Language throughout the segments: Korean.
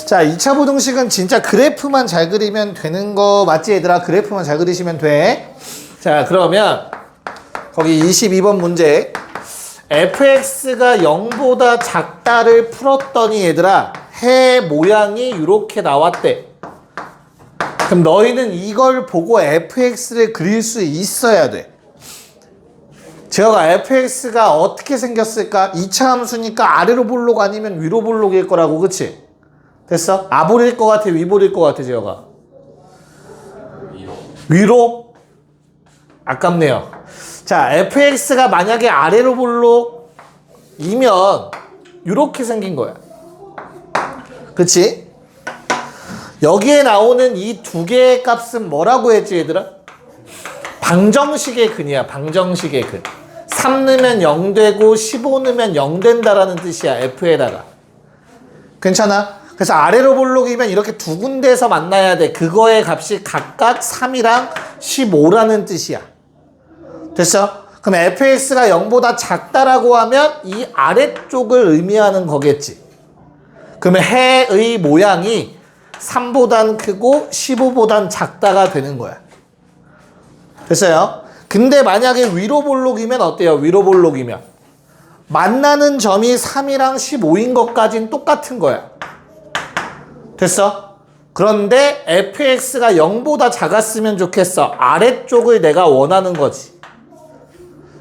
자, 2차 부등식은 진짜 그래프만 잘 그리면 되는 거 맞지 얘들아? 그래프만 잘 그리시면 돼. 자, 그러면 거기 22번 문제 fx가 0보다 작다를 풀었더니 얘들아 해 모양이 이렇게 나왔대. 그럼 너희는 이걸 보고 fx를 그릴 수 있어야 돼. 제가 fx가 어떻게 생겼을까? 2차 함수니까 아래로 볼록 아니면 위로 볼록일 거라고, 그치? 됐어? 아볼일 것 같아, 위볼일 것 같아, 제가? 위로? 아깝네요. 자, fx가 만약에 아래로 볼록이면 이렇게 생긴 거야. 그치? 여기에 나오는 이 두 개의 값은 뭐라고 했지, 얘들아? 방정식의 근이야, 방정식의 근. 3 넣으면 0 되고 15 넣으면 0 된다라는 뜻이야, f에다가. 괜찮아? 그래서 아래로 볼록이면 이렇게 두 군데에서 만나야 돼. 그거의 값이 각각 3이랑 15라는 뜻이야. 됐어? 그럼 fx가 0보다 작다라고 하면 이 아래쪽을 의미하는 거겠지. 그러면 해의 모양이 3보단 크고 15보단 작다가 되는 거야. 됐어요? 근데 만약에 위로 볼록이면 어때요? 위로 볼록이면 만나는 점이 3이랑 15인 것까진 똑같은 거야. 됐어? 그런데 fx가 0보다 작았으면 좋겠어. 아래쪽을 내가 원하는 거지.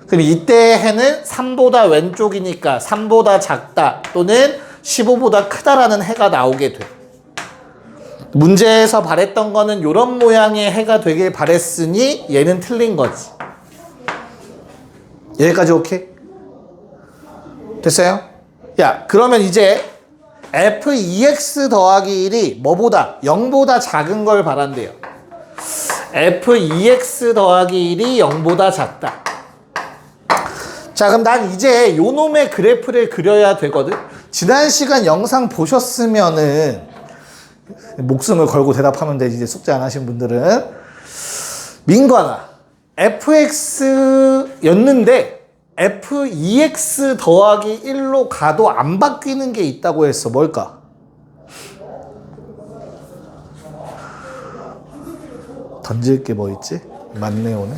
그럼 이때 해는 3보다 왼쪽이니까 3보다 작다 또는 15보다 크다라는 해가 나오게 돼. 문제에서 바랬던 거는 이런 모양의 해가 되길 바랬으니 얘는 틀린 거지. 여기까지 오케이? 됐어요? 야, 그러면 이제 f2x 더하기 1이 뭐보다? 0보다 작은 걸 바란대요. f2x 더하기 1이 0보다 작다. 자, 그럼 난 이제 요 놈의 그래프를 그려야 되거든? 지난 시간 영상 보셨으면은 목숨을 걸고 대답하면 되지. 이제 숙제 안 하신 분들은. 민관아, fx였는데 f2x 더하기 1로 가도 안 바뀌는 게 있다고 했어. 뭘까? 던질 게 뭐 있지? 맞네 오늘.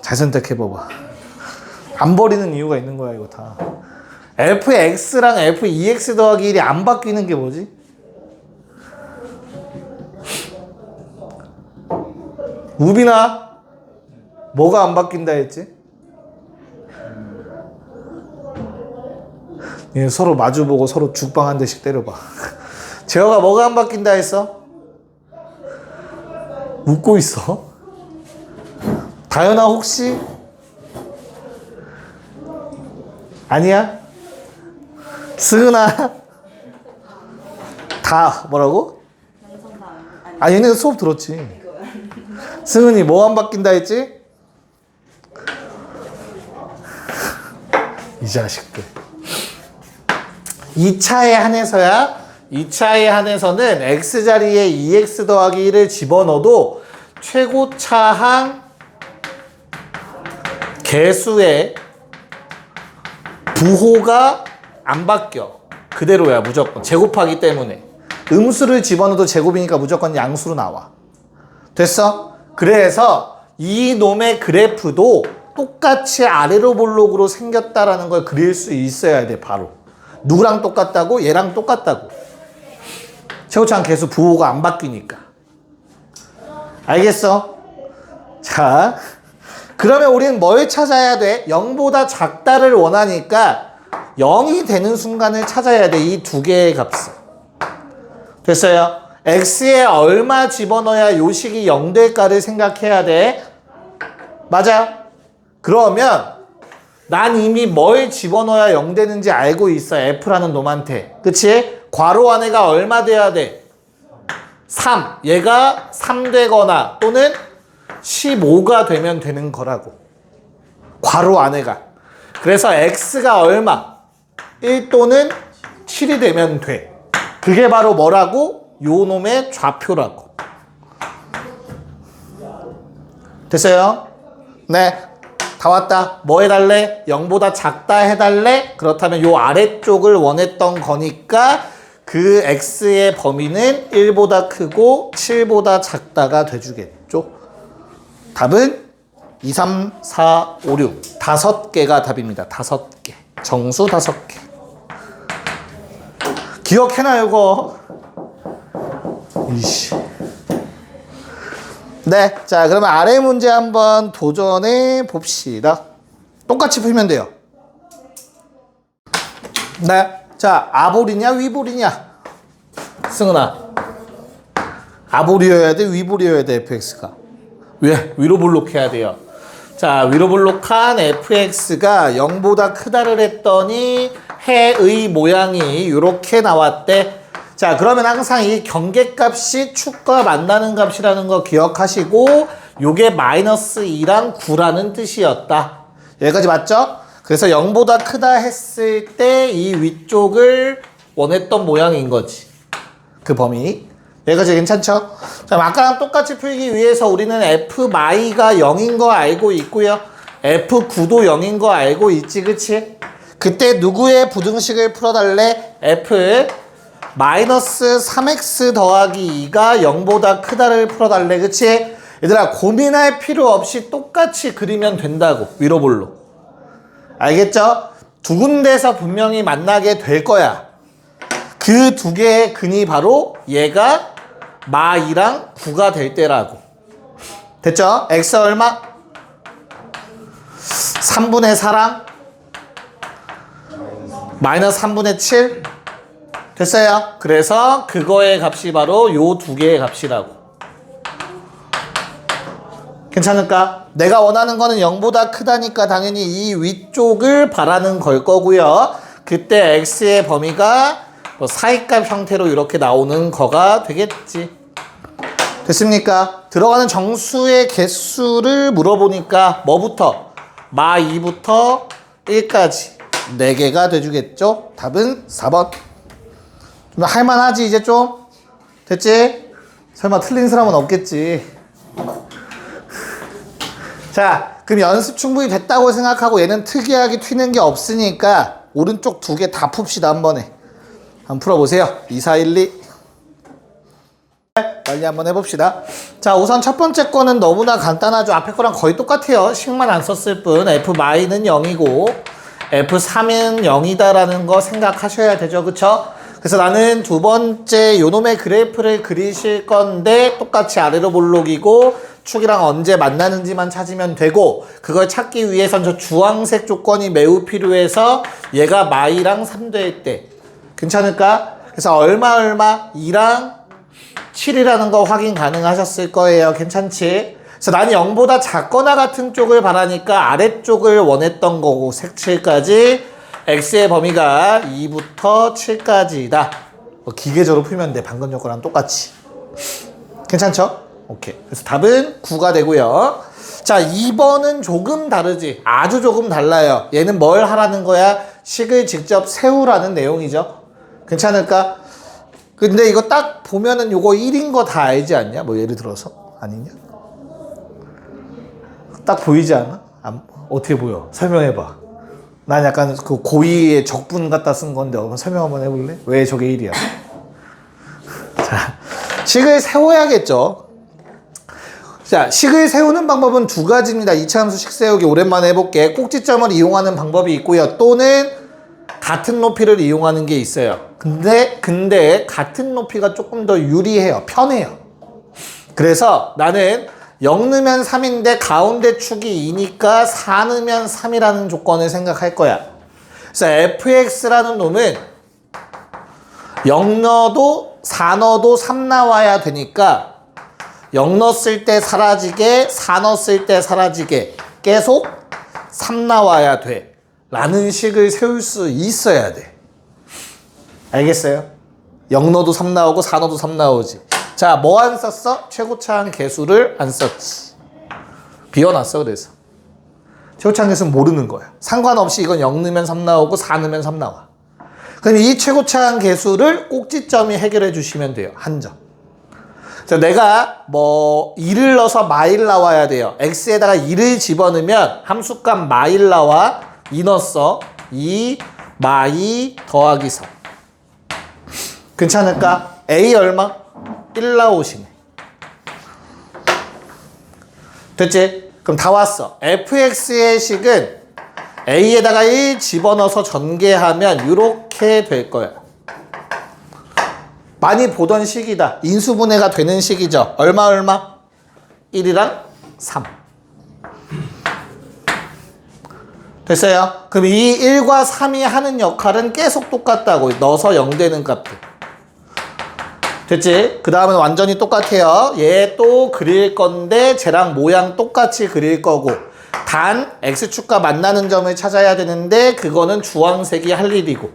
잘 선택해봐봐. 안 버리는 이유가 있는 거야 이거 다. fx랑 f2x 더하기 1이 안 바뀌는 게 뭐지? 우빈아, 뭐가 안 바뀐다 했지? 서로 마주보고 서로 죽방 한 대씩 때려봐. 재호가 뭐가 안 바뀐다 했어? 웃고 있어? 다현아 혹시? 아니야? 승은아? 다 뭐라고? 아, 얘네 수업 들었지. 승은이 뭐 안 바뀐다 했지? 이 자식들. 2차에 한해서야. 2차에 한해서는 x자리에 2x 더하기 1을 집어넣어도 최고차항 개수의 부호가 안 바뀌어. 그대로야 무조건. 제곱하기 때문에. 음수를 집어넣어도 제곱이니까 무조건 양수로 나와. 됐어? 그래서 이 놈의 그래프도 똑같이 아래로 볼록으로 생겼다라는 걸 그릴 수 있어야 돼. 바로 누구랑 똑같다고? 얘랑 똑같다고. 최고차항 개수 부호가 안 바뀌니까. 알겠어? 자, 그러면 우리는 뭘 찾아야 돼? 0보다 작다를 원하니까 0이 되는 순간을 찾아야 돼. 이 두 개의 값을. 됐어요? x에 얼마 집어넣어야 요 식이 0 될까를 생각해야 돼. 맞아? 그러면 난 이미 뭘 집어넣어야 0 되는지 알고 있어. f라는 놈한테. 그치? 괄호 안에가 얼마 돼야 돼? 3. 얘가 3 되거나 또는 15가 되면 되는 거라고. 괄호 안에가. 그래서 x가 얼마? 1 또는 7이 되면 돼. 그게 바로 뭐라고? 요 놈의 좌표라고. 됐어요? 네. 다 왔다. 뭐 해달래? 0보다 작다 해달래? 그렇다면 요 아래쪽을 원했던 거니까 그 x의 범위는 1보다 크고 7보다 작다가 돼주겠죠. 답은 2, 3, 4, 5, 6 5개가 답입니다. 5개. 정수 5개. 기억해놔요 이거. 이씨. 네, 자 그러면 아래 문제 한번 도전해 봅시다. 똑같이 풀면 돼요. 네, 자 아볼이냐 위볼이냐? 승은아, 아볼이어야 돼 위볼이어야 돼 fx가? 왜? 위로 볼록해야 돼요. 자 위로 볼록한 fx가 0보다 크다를 했더니 해의 모양이 이렇게 나왔대. 자 그러면 항상 이 경계값이 축과 만나는 값이라는 거 기억하시고 요게 마이너스 2랑 9라는 뜻이었다. 여기까지 맞죠? 그래서 0보다 크다 했을 때 이 위쪽을 원했던 모양인 거지. 그 범위. 여기까지 괜찮죠? 자 아까랑 똑같이 풀기 위해서 우리는 f마이가 0인 거 알고 있고요. f9도 0인 거 알고 있지, 그치? 그때 누구의 부등식을 풀어달래? f 마이너스 3x 더하기 2가 0보다 크다를 풀어달래, 그치? 얘들아 고민할 필요 없이 똑같이 그리면 된다고. 위로 볼로. 알겠죠? 두 군데서 분명히 만나게 될 거야. 그 두 개의 근이 바로 얘가 마2랑 9가 될 때라고. 됐죠? x 얼마? 3분의 4랑 마이너스 3분의 7 됐어요? 그래서 그거의 값이 바로 요 두 개의 값이라고. 괜찮을까? 내가 원하는 거는 0보다 크다니까 당연히 이 위쪽을 바라는 걸 거고요. 그때 x의 범위가 뭐 사이값 형태로 이렇게 나오는 거가 되겠지. 됐습니까? 들어가는 정수의 개수를 물어보니까 뭐부터? 마2부터 1까지 4개가 돼주겠죠? 답은 4번. 좀 할만하지 이제 좀? 됐지? 설마 틀린 사람은 없겠지. 자 그럼 연습 충분히 됐다고 생각하고 얘는 특이하게 튀는 게 없으니까 오른쪽 2개 다 풉시다 한 번에. 한번 풀어보세요. 2, 4, 1, 2 빨리 한번 해봅시다. 자 우선 첫 번째 거는 너무나 간단하죠. 앞에 거랑 거의 똑같아요. 식만 안 썼을 뿐. f-는 0이고 f3은 0이다 라는 거 생각하셔야 되죠. 그쵸? 그래서 나는 두 번째 요놈의 그래프를 그리실 건데 똑같이 아래로 볼록이고 축이랑 언제 만나는지만 찾으면 되고 그걸 찾기 위해선 저 주황색 조건이 매우 필요해서 얘가 마이랑 3 될 때 괜찮을까? 그래서 얼마 2랑 7이라는 거 확인 가능하셨을 거예요. 괜찮지? 그래서 나는 0보다 작거나 같은 쪽을 바라니까 아래쪽을 원했던 거고 색7까지 x의 범위가 2부터 7까지다. 기계적으로 풀면 돼. 방금 요거랑 똑같이. 괜찮죠? 오케이. 그래서 답은 9가 되고요. 자 2번은 조금 다르지. 아주 조금 달라요. 얘는 뭘 하라는 거야? 식을 직접 세우라는 내용이죠. 괜찮을까? 근데 이거 딱 보면은 요거 1인 거 다 알지 않냐? 뭐 예를 들어서 아니냐? 딱 보이지 않아? 어떻게 보여? 설명해봐. 난 약간 그 고의의 적분 갖다 쓴 건데 설명 한번 해볼래? 왜 저게 1이야? 자, 식을 세워야겠죠. 자, 식을 세우는 방법은 두 가지입니다. 이차함수 식 세우기 오랜만에 해볼게. 꼭지점을 이용하는 방법이 있고요. 또는 같은 높이를 이용하는 게 있어요. 근데 같은 높이가 조금 더 유리해요. 편해요. 그래서 나는 0 넣으면 3인데 가운데 축이 2니까 4 넣으면 3이라는 조건을 생각할 거야. 그래서 fx라는 놈은 0 넣어도 4 넣어도 3 나와야 되니까 0 넣었을 때 사라지게 4 넣었을 때 사라지게 계속 3 나와야 돼 라는 식을 세울 수 있어야 돼. 알겠어요? 0 넣어도 3 나오고 4 넣어도 3 나오지. 자, 뭐 안 썼어? 최고차항 계수를 안 썼지. 비워놨어. 그래서 최고차항 계수는 모르는 거야. 상관없이 이건 0 넣으면 3 나오고 4 넣으면 3 나와. 그럼 이 최고차항 계수를 꼭지점이 해결해 주시면 돼요. 한 점. 자, 내가 뭐 2를 넣어서 마일 나와야 돼요. x에다가 2를 집어넣으면 함수값 마일 나와. 2 넣었어. 2 마이 더하기 3. 괜찮을까? a 얼마? 1 나오시네. 됐지? 그럼 다 왔어. fx의 식은 a에다가 1 집어넣어서 전개하면 이렇게 될 거야. 많이 보던 식이다. 인수분해가 되는 식이죠. 얼마? 1이랑 3. 됐어요? 그럼 이 1과 3이 하는 역할은 계속 똑같다고. 넣어서 0 되는 값들. 됐지? 그 다음은 완전히 똑같아요. 얘 또 그릴 건데 쟤랑 모양 똑같이 그릴 거고, 단 x축과 만나는 점을 찾아야 되는데 그거는 주황색이 할 일이고.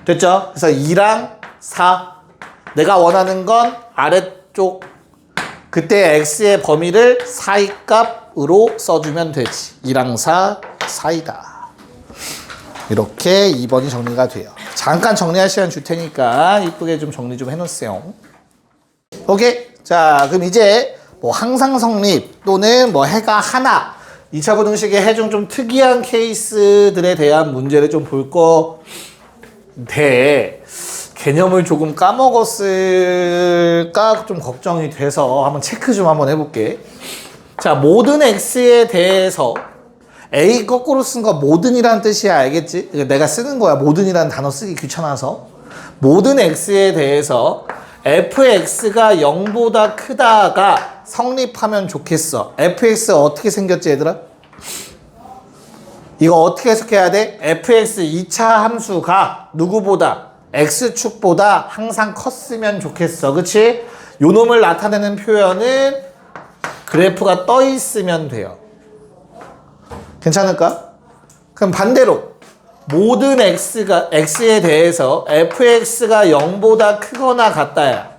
됐죠? 그래서 2랑 4. 내가 원하는 건 아래쪽. 그때 x의 범위를 4의 값으로 써주면 되지. 2랑 4, 4이다. 이렇게 2번이 정리가 돼요. 잠깐 정리할 시간 줄 테니까 이쁘게 좀 정리 좀 해놓으세요. 오케이. 자, 그럼 이제 뭐 항상 성립 또는 뭐 해가 하나, 2차 부등식의 해중 좀 특이한 케이스들에 대한 문제를 좀 볼 건데, 개념을 조금 까먹었을까 좀 걱정이 돼서 한번 체크 좀 한번 해볼게. 자, 모든 x에 대해서 a 거꾸로 쓴 거 모든이란 뜻이야. 알겠지? 내가 쓰는 거야. 모든이라는 단어 쓰기 귀찮아서. 모든 x에 대해서 fx가 0보다 크다가 성립하면 좋겠어. fx 어떻게 생겼지 얘들아? 이거 어떻게 해석해야 돼? fx 2차 함수가 누구보다? x축보다 항상 컸으면 좋겠어. 그치? 요 놈을 나타내는 표현은 그래프가 떠 있으면 돼요. 괜찮을까? 그럼 반대로 모든 x에 대해서 fx가 0보다 크거나 같다야.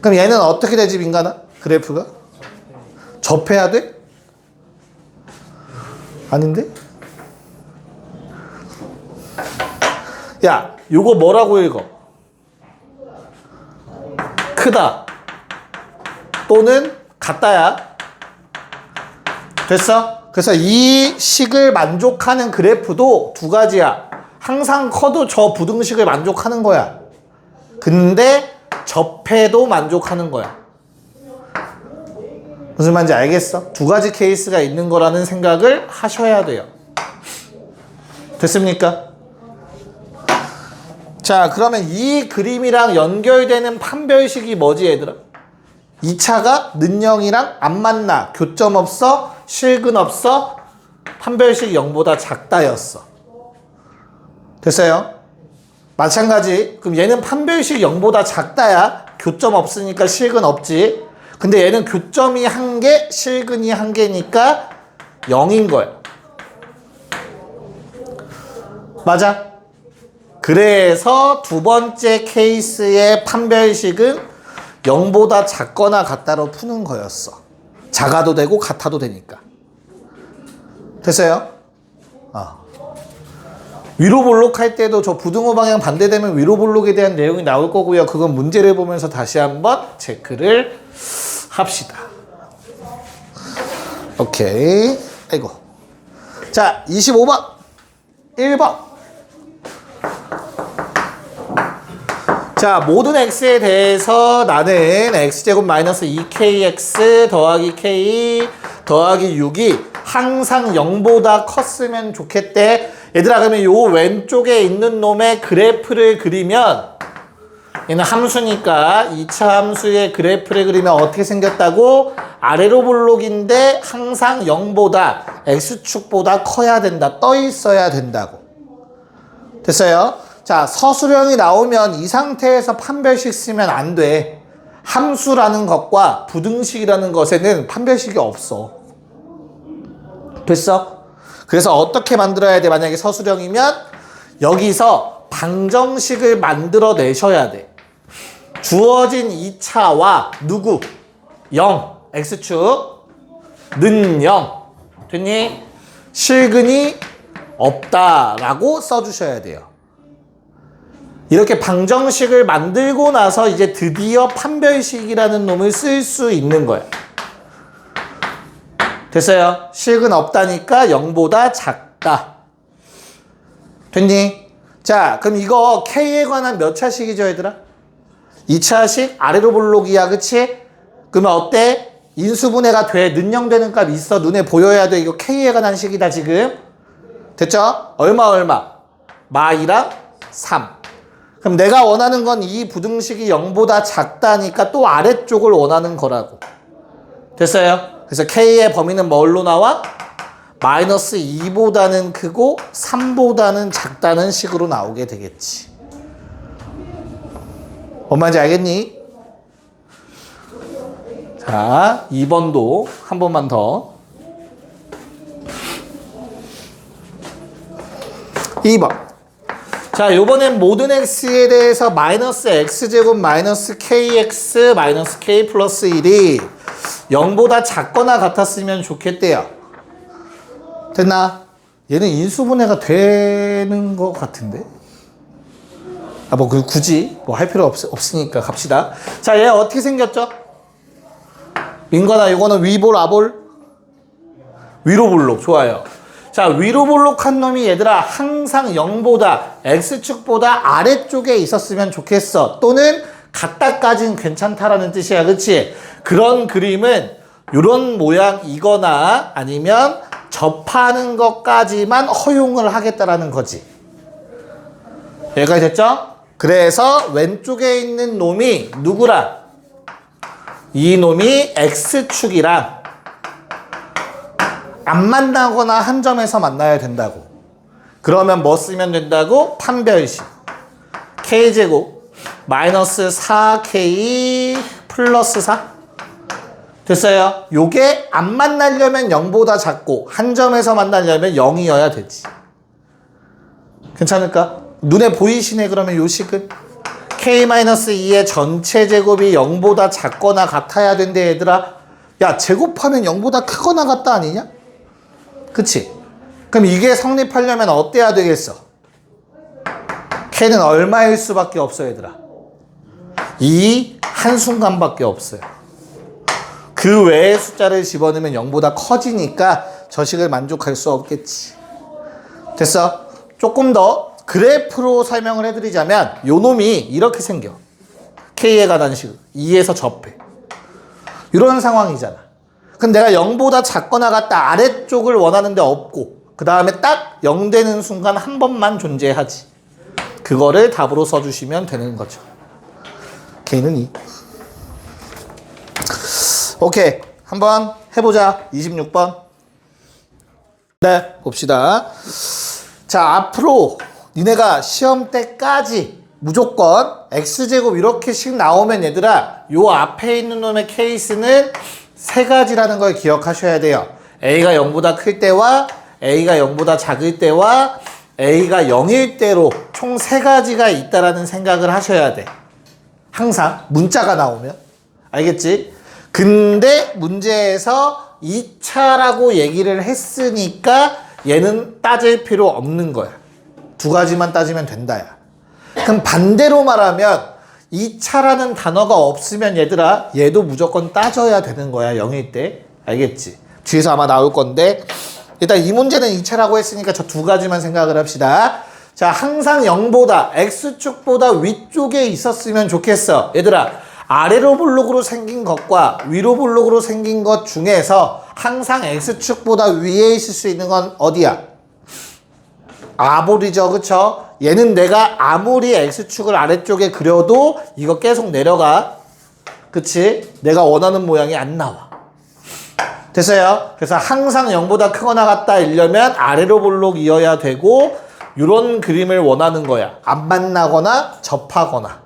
그럼 얘는 어떻게 되지, 민간아? 그래프가? 접해야 돼? 아닌데? 야, 요거 뭐라고 읽어? 크다 또는 같다야. 됐어? 그래서 이 식을 만족하는 그래프도 두 가지야. 항상 커도 저 부등식을 만족하는 거야. 근데 접해도 만족하는 거야. 무슨 말인지 알겠어? 두 가지 케이스가 있는 거라는 생각을 하셔야 돼요. 됐습니까? 자, 그러면 이 그림이랑 연결되는 판별식이 뭐지, 얘들아? 2차가 는영이랑 안 만나. 교점 없어. 실근 없어. 판별식 0보다 작다였어. 됐어요? 마찬가지. 그럼 얘는 판별식 0보다 작다야. 교점 없으니까 실근 없지. 근데 얘는 교점이 1개, 실근이 1개니까 0인 거야. 맞아? 그래서 두 번째 케이스의 판별식은 0보다 작거나 같다로 푸는 거였어. 작아도 되고 같아도 되니까. 됐어요? 위로 볼록 할 때도 저 부등호 방향 반대되면 위로 볼록에 대한 내용이 나올 거고요. 그건 문제를 보면서 다시 한번 체크를 합시다. 오케이. 아이고. 자, 25번. 1번. 자, 모든 x에 대해서 나는 x제곱 마이너스 2kx 더하기 k 더하기 6이 항상 0보다 컸으면 좋겠대. 얘들아, 그러면 요 왼쪽에 있는 놈의 그래프를 그리면, 얘는 함수니까 2차 함수의 그래프를 그리면 어떻게 생겼다고? 아래로 볼록인데 항상 0보다 x축보다 커야 된다. 떠 있어야 된다고. 됐어요? 자, 서술형이 나오면 이 상태에서 판별식 쓰면 안 돼. 함수라는 것과 부등식이라는 것에는 판별식이 없어. 됐어? 그래서 어떻게 만들어야 돼? 만약에 서술형이면 여기서 방정식을 만들어 내셔야 돼. 주어진 2차와 누구? 0, x축, 는 0. 됐니? 실근이 없다라고 써주셔야 돼요. 이렇게 방정식을 만들고 나서 이제 드디어 판별식이라는 놈을 쓸 수 있는 거야. 됐어요? 식은 없다니까 0보다 작다. 됐니? 자, 그럼 이거 K에 관한 몇 차식이죠, 얘들아? 2차식 아래로 볼록이야, 그치? 그러면 어때? 인수분해가 돼. 능령되는 값 있어. 눈에 보여야 돼. 이거 K에 관한 식이다, 지금. 됐죠? 얼마? 마이랑 3. 그럼 내가 원하는 건 이 부등식이 0보다 작다니까 또 아래쪽을 원하는 거라고. 됐어요? 그래서 K의 범위는 뭘로 나와? 마이너스 2보다는 크고 3보다는 작다는 식으로 나오게 되겠지. 뭔 말인지 알겠니? 자, 2번도 한 번만 더. 2번. 자, 요번엔 모든 x에 대해서 마이너스 x제곱 마이너스 kx 마이너스 k 플러스 1이 0보다 작거나 같았으면 좋겠대요. 됐나? 얘는 인수분해가 되는 것 같은데? 굳이 할 필요 없으니까 갑시다. 자, 얘 어떻게 생겼죠? 민건아, 이거는 위볼, 아볼? 위로 볼록. 좋아요. 자, 위로 볼록한 놈이 얘들아 항상 0보다 x축보다 아래쪽에 있었으면 좋겠어. 또는 같다까진 괜찮다라는 뜻이야. 그치? 그런 그림은 이런 모양이거나 아니면 접하는 것까지만 허용을 하겠다라는 거지. 여기까지 됐죠? 그래서 왼쪽에 있는 놈이 누구랑? 이 놈이 x축이랑 안 만나거나 한 점에서 만나야 된다고. 그러면 뭐 쓰면 된다고? 판별식. k제곱 마이너스 4k 플러스 4. 됐어요? 요게 안 만나려면 0보다 작고 한 점에서 만나려면 0이어야 되지. 괜찮을까? 눈에 보이시네. 그러면 요 식은 k-2의 전체 제곱이 0보다 작거나 같아야 된대. 얘들아, 야, 제곱하면 0보다 크거나 같다 아니냐? 그치? 그럼 이게 성립하려면 어때야 되겠어? k는 얼마일 수밖에 없어. 얘들아, 이 한순간밖에 없어요. 그 외의 숫자를 집어넣으면 0보다 커지니까 저 식을 만족할 수 없겠지. 됐어? 조금 더 그래프로 설명을 해드리자면 요 놈이 이렇게 생겨. K에 관한 식 2에서 접해. 이런 상황이잖아. 근데 내가 0보다 작거나 같다 아래쪽을 원하는데 없고 그 다음에 딱 0 되는 순간 한 번만 존재하지. 그거를 답으로 써주시면 되는 거죠. K는 2. 오케이, 한번 해보자. 26번. 네, 봅시다. 자, 앞으로 니네가 시험 때까지 무조건 x제곱 이렇게씩 나오면 얘들아 요 앞에 있는 놈의 케이스는 세 가지라는 걸 기억하셔야 돼요. a가 0보다 클 때와 a가 0보다 작을 때와 a가 0일 때로 총 세 가지가 있다라는 생각을 하셔야 돼. 항상 문자가 나오면. 알겠지? 근데 문제에서 2차라고 얘기를 했으니까 얘는 따질 필요 없는 거야. 두 가지만 따지면 된다야. 그럼 반대로 말하면 2차라는 단어가 없으면 얘들아 얘도 무조건 따져야 되는 거야. 0일 때. 알겠지? 뒤에서 아마 나올 건데 일단 이 문제는 2차라고 했으니까 저 두 가지만 생각을 합시다. 자, 항상 0보다 x축보다 위쪽에 있었으면 좋겠어. 얘들아, 아래로 볼록으로 생긴 것과 위로 볼록으로 생긴 것 중에서 항상 x축보다 위에 있을 수 있는 건 어디야? 아볼이죠. 그쵸? 얘는 내가 아무리 x축을 아래쪽에 그려도 이거 계속 내려가. 그치? 내가 원하는 모양이 안 나와. 됐어요? 그래서 항상 0보다 크거나 같다 이려면 아래로 볼록이어야 되고 이런 그림을 원하는 거야. 안 만나거나 접하거나.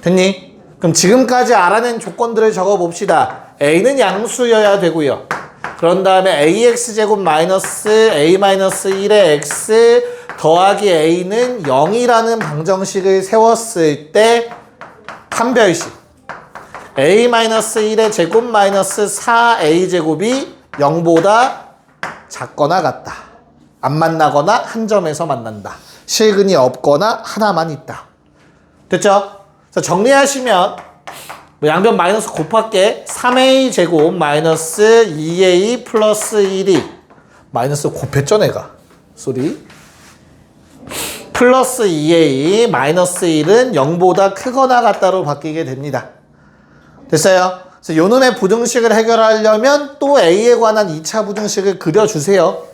됐니? 그럼 지금까지 알아낸 조건들을 적어봅시다. a는 양수여야 되고요. 그런 다음에 ax제곱 마이너스 a-1의 x 더하기 a는 0이라는 방정식을 세웠을 때 판별식 a-1의 제곱 마이너스 4a제곱이 0보다 작거나 같다. 안 만나거나 한 점에서 만난다. 실근이 없거나 하나만 있다. 됐죠? 자, 정리하시면 뭐 양변 마이너스 곱할게. 3a 제곱 마이너스 2a 플러스 1이 마이너스 곱했죠 내가. 쏘리. 플러스 2a 마이너스 1은 0보다 크거나 같다로 바뀌게 됩니다. 됐어요? 그래서 요 놈의 부등식을 해결하려면 또 a에 관한 2차 부등식을 그려주세요.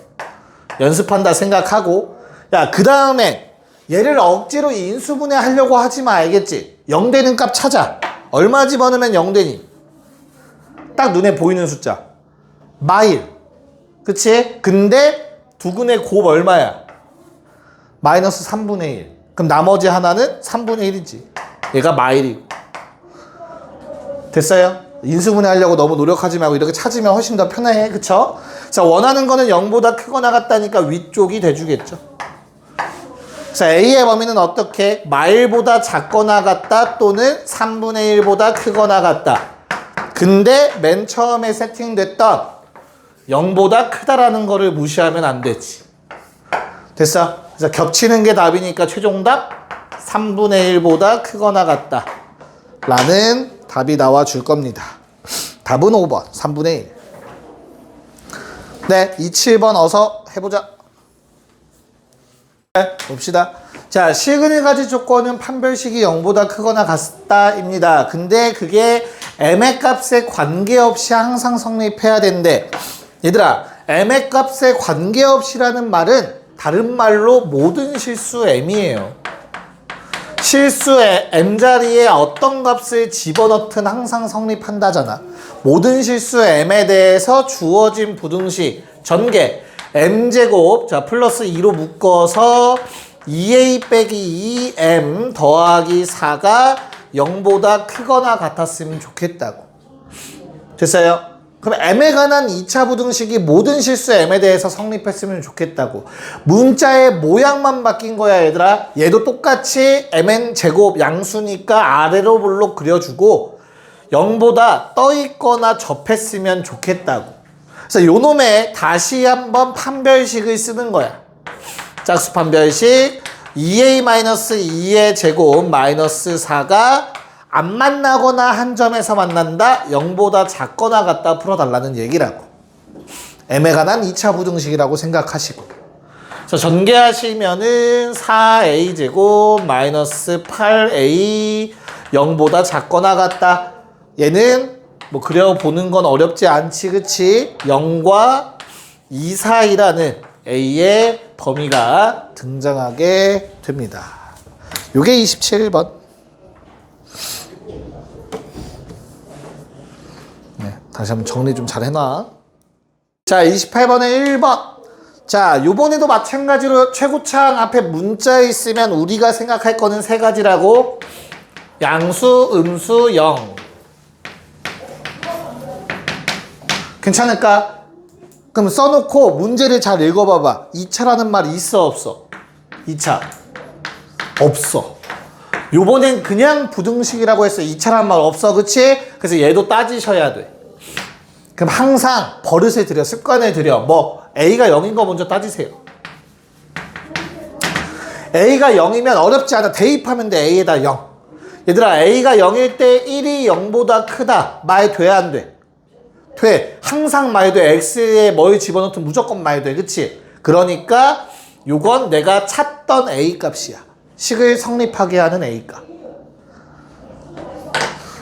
연습한다 생각하고. 야, 그 다음에 얘를 억지로 인수분해 하려고 하지 마. 알겠지? 0 되는 값 찾아. 얼마 집어넣으면 0 되니? 딱 눈에 보이는 숫자. 마일. 그치? 근데 두근의 곱 얼마야? 마이너스 3분의 1. 그럼 나머지 하나는 3분의 1이지. 얘가 마일이고. 됐어요? 인수분해 하려고 너무 노력하지 말고 이렇게 찾으면 훨씬 더 편해. 그쵸? 자, 원하는 거는 0보다 크거나 같다니까 위쪽이 돼주겠죠. 자, A의 범위는 어떻게? 마일보다 작거나 같다 또는 3분의 1보다 크거나 같다. 근데 맨 처음에 세팅됐던 0보다 크다라는 거를 무시하면 안 되지. 됐어? 그래서 겹치는 게 답이니까 최종답 3분의 1보다 크거나 같다 라는 답이 나와 줄 겁니다. 답은 5번 3분의 1. 네, 2, 7번 어서 해보자. 네, 봅시다. 자, 실근의 가지 조건은 판별식이 0보다 크거나 같다입니다. 근데 그게 m의 값에 관계없이 항상 성립해야 된대. 얘들아, m의 값에 관계없이라는 말은 다른 말로 모든 실수 m이에요. 실수에 m자리에 어떤 값을 집어넣든 항상 성립한다잖아. 모든 실수 m에 대해서 주어진 부등식 전개 m제곱 자 플러스 2로 묶어서 2a 빼기 2m 더하기 4가 0보다 크거나 같았으면 좋겠다고. 됐어요? 그럼 m에 관한 2차 부등식이 모든 실수 m에 대해서 성립했으면 좋겠다고. 문자의 모양만 바뀐 거야 얘들아. 얘도 똑같이 mn 제곱 양수니까 아래로 볼록 그려주고 0보다 떠있거나 접했으면 좋겠다고. 그래서 요 놈에 다시 한번 판별식을 쓰는 거야. 짝수 판별식 2a-2의 제곱 마이너스 4가 안 만나거나 한 점에서 만난다. 0보다 작거나 같다 풀어달라는 얘기라고. m에 관한 2차 부등식이라고 생각하시고. 그래서 전개하시면은 4a 제곱 마이너스 8a 0보다 작거나 같다. 얘는 뭐 그려보는 건 어렵지 않지, 그치? 0과 2 사이라는 a의 범위가 등장하게 됩니다. 요게 27번. 네, 다시 한번 정리 좀 잘 해놔. 자, 28번에 1번. 자, 요번에도 마찬가지로 최고창 앞에 문자 있으면 우리가 생각할 거는 세 가지라고. 양수, 음수, 0. 괜찮을까? 그럼 써놓고 문제를 잘 읽어봐봐. 2차라는 말이 있어 없어? 2차 없어. 요번엔 그냥 부등식이라고 했어. 2차라는 말 없어, 그치? 그래서 얘도 따지셔야 돼. 그럼 항상 버릇을 들여, 습관을 들여. 뭐 A가 0인 거 먼저 따지세요. A가 0이면 어렵지 않아. 대입하면 돼. A에다 0. 얘들아, A가 0일 때 1이 0보다 크다 말 돼야 안 돼? 돼. 항상 말 돼. X에 뭘 집어넣든 무조건 말 돼. 그치? 그러니까 요건 내가 찾던 A 값이야. 식을 성립하게 하는 A 값.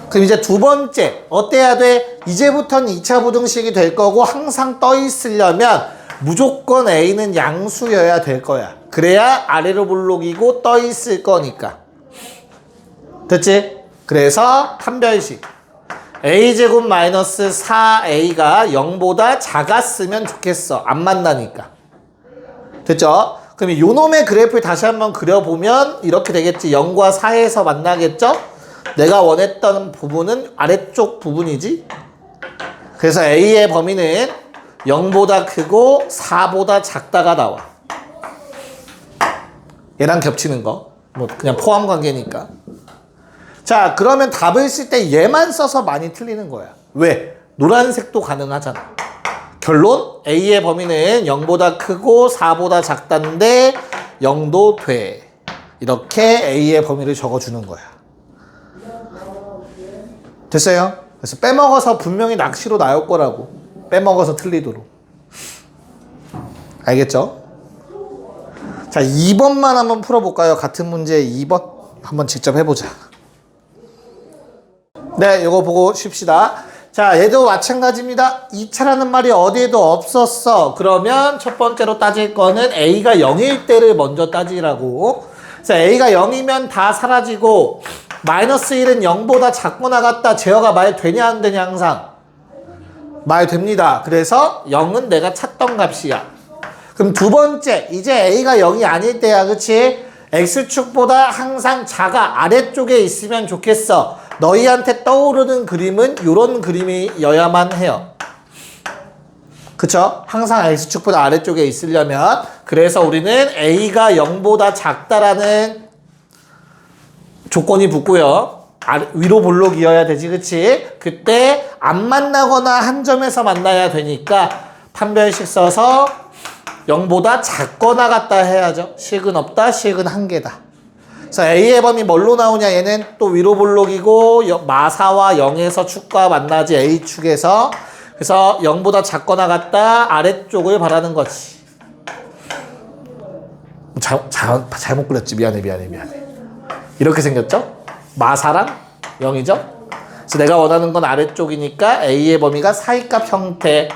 그럼 이제 두 번째 어때야 돼? 이제부터는 2차 부등식이 될 거고 항상 떠 있으려면 무조건 A는 양수여야 될 거야. 그래야 아래로 볼록이고 떠 있을 거니까. 됐지? 그래서 판별식 a제곱 마이너스 4a가 0보다 작았으면 좋겠어. 안 만나니까. 됐죠? 그럼 요 놈의 그래프를 다시 한번 그려보면 이렇게 되겠지. 0과 4에서 만나겠죠? 내가 원했던 부분은 아래쪽 부분이지. 그래서 a의 범위는 0보다 크고 4보다 작다가 나와. 얘랑 겹치는 거. 뭐 그냥 포함 관계니까. 자, 그러면 답을 쓸 때 얘만 써서 많이 틀리는 거야. 왜? 노란색도 가능하잖아. 결론? A의 범위는 0보다 크고 4보다 작다인데 0도 돼. 이렇게 A의 범위를 적어주는 거야. 됐어요? 그래서 빼먹어서 분명히 낚시로 나올 거라고. 빼먹어서 틀리도록. 알겠죠? 자, 2번만 한번 풀어볼까요? 같은 문제 2번 한번 직접 해보자. 네, 이거 보고 쉽시다. 자, 얘도 마찬가지입니다. 2차라는 말이 어디에도 없었어. 그러면 첫 번째로 따질 거는 A가 0일 때를 먼저 따지라고. 자, A가 0이면 다 사라지고 마이너스 1은 0보다 작거나 같다. 제어가 말 되냐 안 되냐 항상? 말 됩니다. 그래서 0은 내가 찾던 값이야. 그럼 두 번째, 이제 A가 0이 아닐 때야. 그치? X축보다 항상 자가 아래쪽에 있으면 좋겠어. 너희한테 떠오르는 그림은 이런 그림이어야만 해요. 그쵸? 항상 X축보다 아래쪽에 있으려면. 그래서 우리는 A가 0보다 작다라는 조건이 붙고요. 위로 볼록이어야 되지, 그치? 그때 안 만나거나 한 점에서 만나야 되니까 판별식 써서 0보다 작거나 같다 해야죠. 식은 없다, 식은 한 개다. 그래서 A의 범위 뭘로 나오냐? 얘는 또 위로 볼록이고 마사와 0에서 축과 만나지 A축에서. 그래서 0보다 작거나 같다 아래쪽을 바라는 거지. 잘못 그렸지. 미안해. 이렇게 생겼죠? 마사랑 0이죠? 그래서 내가 원하는 건 아래쪽이니까 A의 범위가 사이값 형태.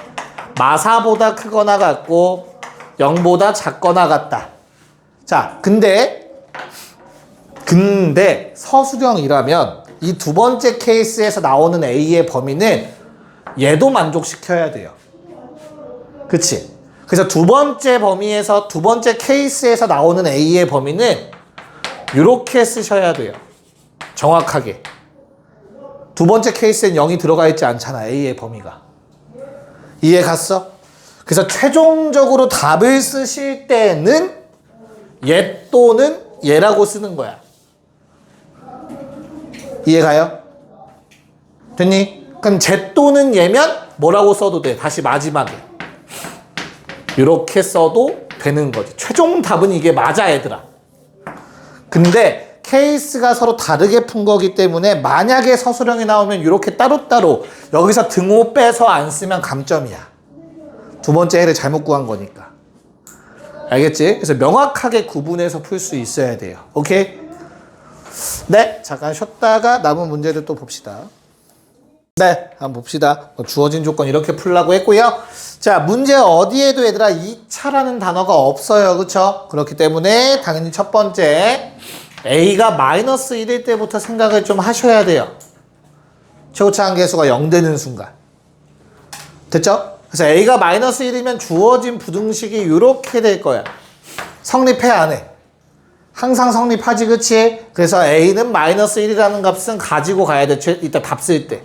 마사보다 크거나 같고 0보다 작거나 같다. 자, 근데 서술형이라면 이 두 번째 케이스에서 나오는 A의 범위는 얘도 만족시켜야 돼요. 그치? 그래서 두 번째 범위에서, 두 번째 케이스에서 나오는 A의 범위는 이렇게 쓰셔야 돼요. 정확하게. 두 번째 케이스엔 0이 들어가 있지 않잖아, A의 범위가. 이해 갔어? 그래서 최종적으로 답을 쓰실 때는 얘 또는 얘라고 쓰는 거야. 이해가요? 됐니? 그럼 쟤 또는 얘면 뭐라고 써도 돼. 다시 마지막에. 이렇게 써도 되는 거지. 최종 답은 이게 맞아, 얘들아. 근데 케이스가 서로 다르게 푼 거기 때문에 만약에 서술형이 나오면 이렇게 따로따로 여기서 등호 빼서 안 쓰면 감점이야. 두 번째 해를 잘못 구한 거니까. 알겠지? 그래서 명확하게 구분해서 풀 수 있어야 돼요. 오케이? 네, 잠깐 쉬었다가 남은 문제를 또 봅시다. 네, 한번 봅시다. 주어진 조건 이렇게 풀라고 했고요. 자, 문제 어디에도 얘들아 2차라는 단어가 없어요. 그쵸? 그렇기 때문에 당연히 첫 번째 A가 마이너스 1일 때부터 생각을 좀 하셔야 돼요. 최고차 한계수가 0 되는 순간. 됐죠? 그래서 A가 마이너스 1이면 주어진 부등식이 이렇게 될 거야. 성립해 안 해? 항상 성립하지, 그치? 그래서 A는 마이너스 1이라는 값은 가지고 가야 돼. 이따 답 쓸 때.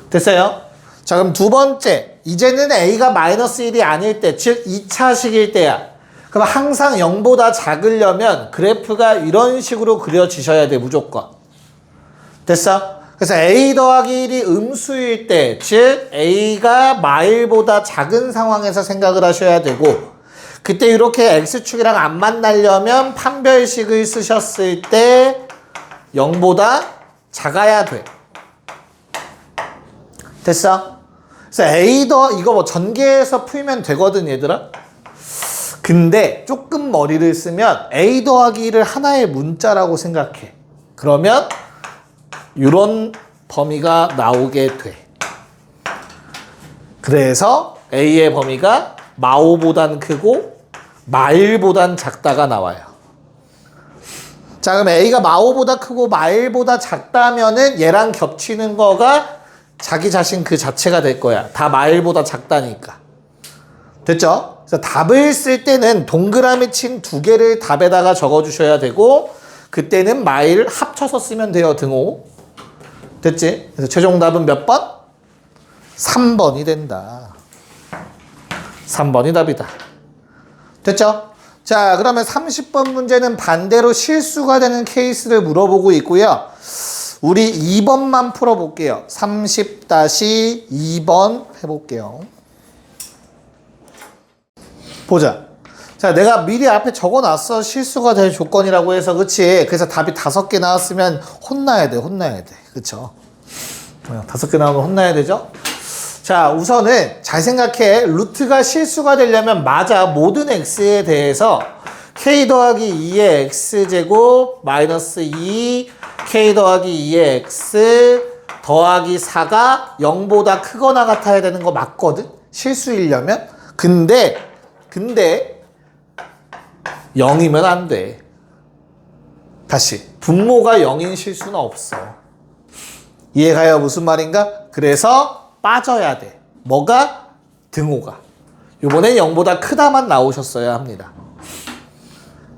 됐어요? 자, 그럼 두 번째. 이제는 A가 마이너스 1이 아닐 때, 즉 2차식일 때야. 그럼 항상 0보다 작으려면 그래프가 이런 식으로 그려지셔야 돼, 무조건. 됐어? 그래서 A 더하기 1이 음수일 때, 즉 A가 마일보다 작은 상황에서 생각을 하셔야 되고, 그때 이렇게 X축이랑 안 만나려면 판별식을 쓰셨을 때 0보다 작아야 돼. 됐어? 그래서 A 이거 뭐 전개해서 풀면 되거든, 얘들아? 근데 조금 머리를 쓰면 A 더하기 1을 하나의 문자라고 생각해. 그러면 이런 범위가 나오게 돼. 그래서 A의 범위가 마오보단 크고 마일보단 작다가 나와요. 자, 그럼 A가 마오보다 크고 마일보다 작다면은 얘랑 겹치는 거가 자기 자신 그 자체가 될 거야. 다 마일보다 작다니까. 됐죠? 그래서 답을 쓸 때는 동그라미 친 두 개를 답에다가 적어주셔야 되고, 그때는 마일 합쳐서 쓰면 돼요, 등호. 됐지? 그래서 최종 답은 몇 번? 3번이 된다. 3번이 답이다. 됐죠? 자, 그러면 30번 문제는 반대로 실수가 되는 케이스를 물어보고 있고요. 우리 2번만 풀어볼게요. 30-2번 해볼게요. 보자. 자, 자, 내가 미리 앞에 적어놨어. 실수가 될 조건이라고 해서, 그치? 그래서 답이 5개 나왔으면 혼나야 돼, 혼나야 돼. 그쵸? 5개 나오면 혼나야 되죠? 자, 우선은 잘 생각해. 루트가 실수가 되려면 맞아. 모든 x에 대해서 k 더하기 2의 x제곱 마이너스 2 k 더하기 2의 x 더하기 4가 0보다 크거나 같아야 되는 거 맞거든? 실수이려면? 근데 0이면 안 돼. 다시. 분모가 0인 실수는 없어. 이해가요? 무슨 말인가? 그래서 빠져야 돼. 뭐가? 등호가. 요번엔 0보다 크다만 나오셨어야 합니다.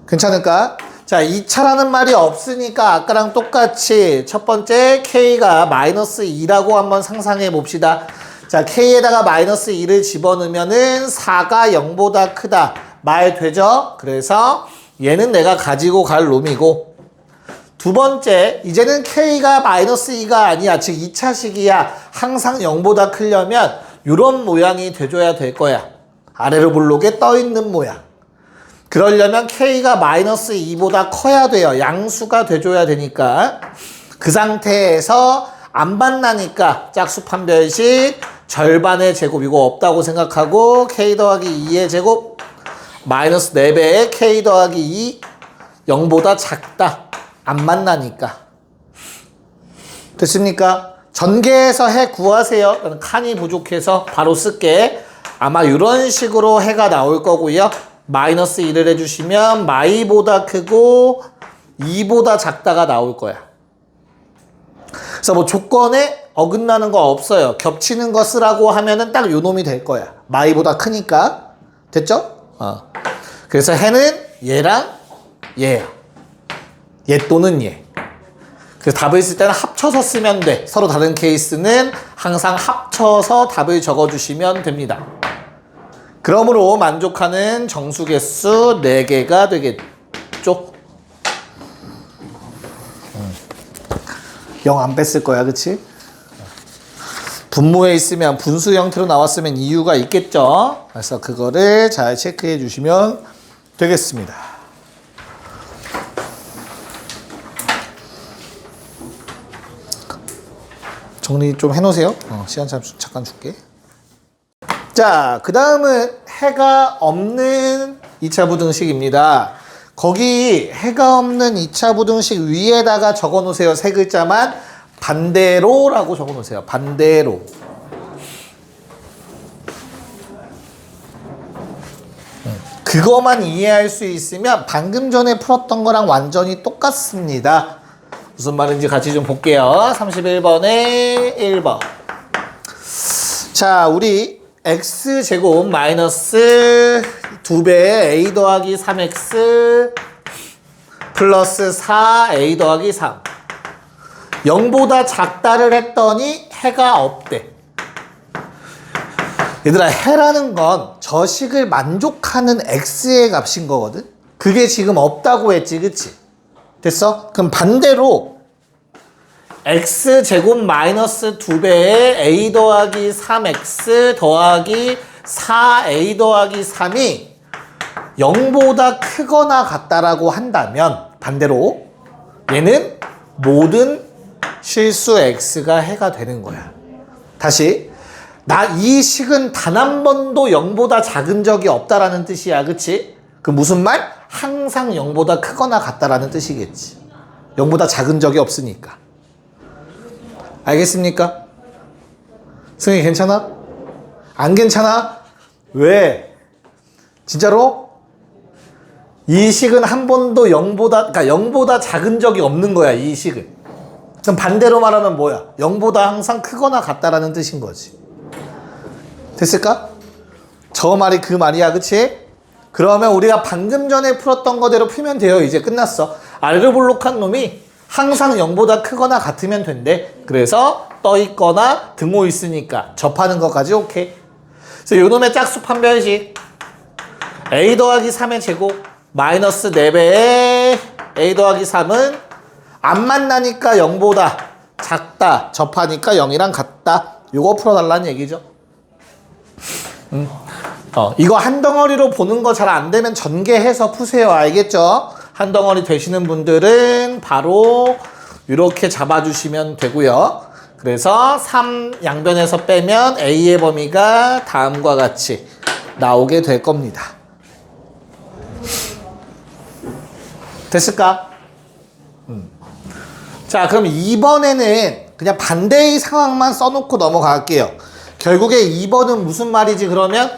괜찮을까? 자, 2차라는 말이 없으니까 아까랑 똑같이 첫 번째 k가 마이너스 2라고 한번 상상해 봅시다. 자, k에다가 마이너스 2를 집어넣으면은 4가 0보다 크다. 말 되죠? 그래서 얘는 내가 가지고 갈 놈이고, 두 번째, 이제는 k가 마이너스 2가 아니야. 즉 2차식이야. 항상 0보다 크려면 이런 모양이 돼줘야 될 거야. 아래로 볼록에 떠있는 모양. 그러려면 k가 마이너스 2보다 커야 돼요. 양수가 돼줘야 되니까. 그 상태에서 안 만나니까 짝수 판별식 절반의 제곱 이거 없다고 생각하고 k 더하기 2의 제곱 마이너스 4배의 k 더하기 2 0보다 작다. 안 만나니까. 됐습니까? 전개해서 해 구하세요. 저는 칸이 부족해서 바로 쓸게. 아마 이런 식으로 해가 나올 거고요. 마이너스 1을 해주시면 마이보다 크고 2보다 작다가 나올 거야. 그래서 뭐 조건에 어긋나는 거 없어요. 겹치는 거 쓰라고 하면은 딱 요 놈이 될 거야. 마이보다 크니까. 됐죠? 그래서 해는 얘랑 얘야. 얘 또는 얘. 그래서 답을 쓸 때는 합쳐서 쓰면 돼. 서로 다른 케이스는 항상 합쳐서 답을 적어주시면 됩니다. 그러므로 만족하는 정수 개수 4개가 되겠죠? 0 안 뺐을 거야, 그치? 분모에 있으면 분수 형태로 나왔으면 이유가 있겠죠? 그래서 그거를 잘 체크해 주시면 되겠습니다. 정리 좀 해놓으세요. 시간 잠깐 줄게. 자, 그 다음은 해가 없는 2차 부등식입니다. 거기 해가 없는 2차 부등식 위에다가 적어 놓으세요. 세 글자만 반대로라고 적어 놓으세요. 반대로. 그거만 이해할 수 있으면 방금 전에 풀었던 거랑 완전히 똑같습니다. 무슨 말인지 같이 좀 볼게요. 31번에 1번. 자, 우리 x제곱 마이너스 2배의 a 더하기 3x 플러스 4a 더하기 3 0보다 작다를 했더니 해가 없대. 얘들아, 해라는 건 저 식을 만족하는 x의 값인 거거든. 그게 지금 없다고 했지, 그치? 됐어? 그럼 반대로 x제곱 마이너스 2배의 a 더하기 3x 더하기 4a 더하기 3이 0보다 크거나 같다라고 한다면 반대로 얘는 모든 실수 x가 해가 되는 거야. 다시, 나 이 식은 단 한 번도 0보다 작은 적이 없다라는 뜻이야, 그치? 그 무슨 말? 항상 0보다 크거나 같다라는 뜻이겠지. 0보다 작은 적이 없으니까. 알겠습니까? 승희 괜찮아? 안 괜찮아? 왜? 진짜로? 이 식은 한 번도 0보다, 그러니까 0보다 작은 적이 없는 거야, 이 식은. 그럼 반대로 말하면 뭐야? 0보다 항상 크거나 같다라는 뜻인 거지. 됐을까? 저 말이 그 말이야, 그치? 그러면 우리가 방금 전에 풀었던 거대로 풀면 돼요. 이제 끝났어. 아래로 볼록한 놈이 항상 0보다 크거나 같으면 된대. 그래서 떠 있거나 등호 있으니까 접하는 것까지 오케이. 그래서 요 놈의 짝수 판별식 a 더하기 3의 제곱 마이너스 4배의 a 더하기 3은 안 만나니까 0보다 작다. 접하니까 0이랑 같다. 요거 풀어달라는 얘기죠. 이거 한 덩어리로 보는 거 잘 안 되면 전개해서 푸세요. 알겠죠? 한 덩어리 되시는 분들은 바로 이렇게 잡아주시면 되고요. 그래서 3 양변에서 빼면 A의 범위가 다음과 같이 나오게 될 겁니다. 됐을까? 자, 그럼 2번에는 그냥 반대의 상황만 써놓고 넘어갈게요. 결국에 2번은 무슨 말이지 그러면?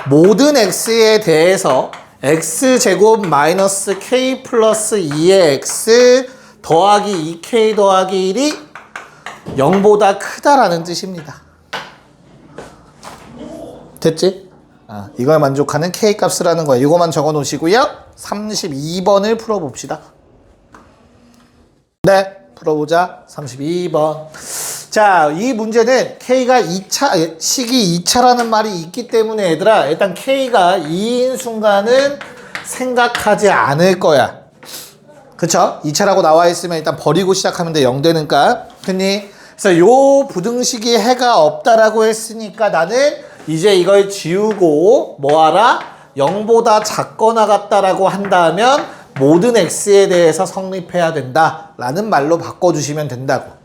모든 x에 대해서 x제곱 마이너스 k 플러스 2의 x 더하기 2k 더하기 1이 0보다 크다라는 뜻입니다. 됐지? 이걸 만족하는 k 값이라는 거예요. 이거만 적어 놓으시고요. 32번을 풀어봅시다. 네, 풀어보자. 32번. 자, 이 문제는 K가 2차, 식이 2차라는 말이 있기 때문에 얘들아, 일단 K가 2인 순간은 생각하지 않을 거야. 그쵸? 2차라고 나와 있으면 일단 버리고 시작하면 돼. 0 되니까. 됐니? 그래서 요 부등식이 해가 없다라고 했으니까 나는 이제 이걸 지우고 뭐하라? 0보다 작거나 같다라고 한다면 모든 x에 대해서 성립해야 된다 라는 말로 바꿔주시면 된다고.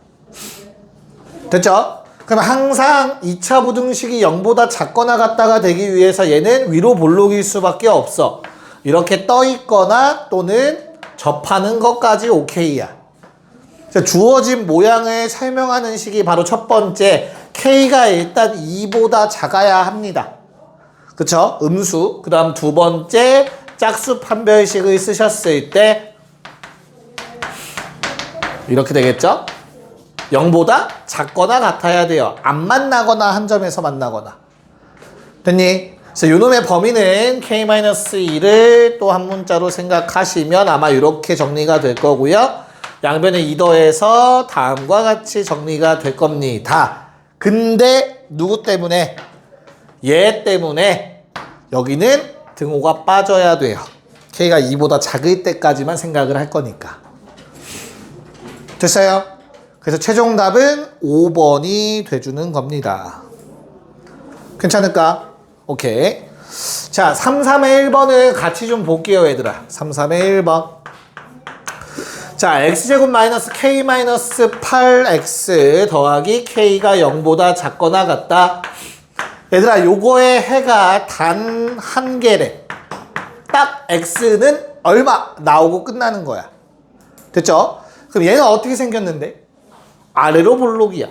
됐죠? 그럼 항상 2차 부등식이 0보다 작거나 같다가 되기 위해서 얘는 위로 볼록일 수밖에 없어. 이렇게 떠 있거나 또는 접하는 것까지 오케이야. 주어진 모양을 설명하는 식이 바로 첫 번째, K가 일단 2보다 작아야 합니다. 그쵸? 음수. 그 다음 두 번째, 짝수 판별식을 쓰셨을 때 이렇게 되겠죠? 0보다 작거나 같아야 돼요. 안 만나거나 한 점에서 만나거나. 됐니? 그래서 요놈의 범위는 k-2를 또 한 문자로 생각하시면 아마 이렇게 정리가 될 거고요. 양변에 2 더해서 다음과 같이 정리가 될 겁니다. 근데 누구 때문에? 얘 때문에 여기는 등호가 빠져야 돼요. K가 2보다 작을 때까지만 생각을 할 거니까. 됐어요? 그래서 최종 답은 5번이 돼주는 겁니다. 괜찮을까? 오케이. 자, 3, 3의 1번을 같이 좀 볼게요, 얘들아. 3, 3의 1번. 자, x제곱 마이너스 k 마이너스 8x 더하기 k가 0보다 작거나 같다. 얘들아, 요거의 해가 단 한 개래. 딱 x는 얼마 나오고 끝나는 거야. 됐죠? 그럼 얘는 어떻게 생겼는데? 아래로 볼록이야.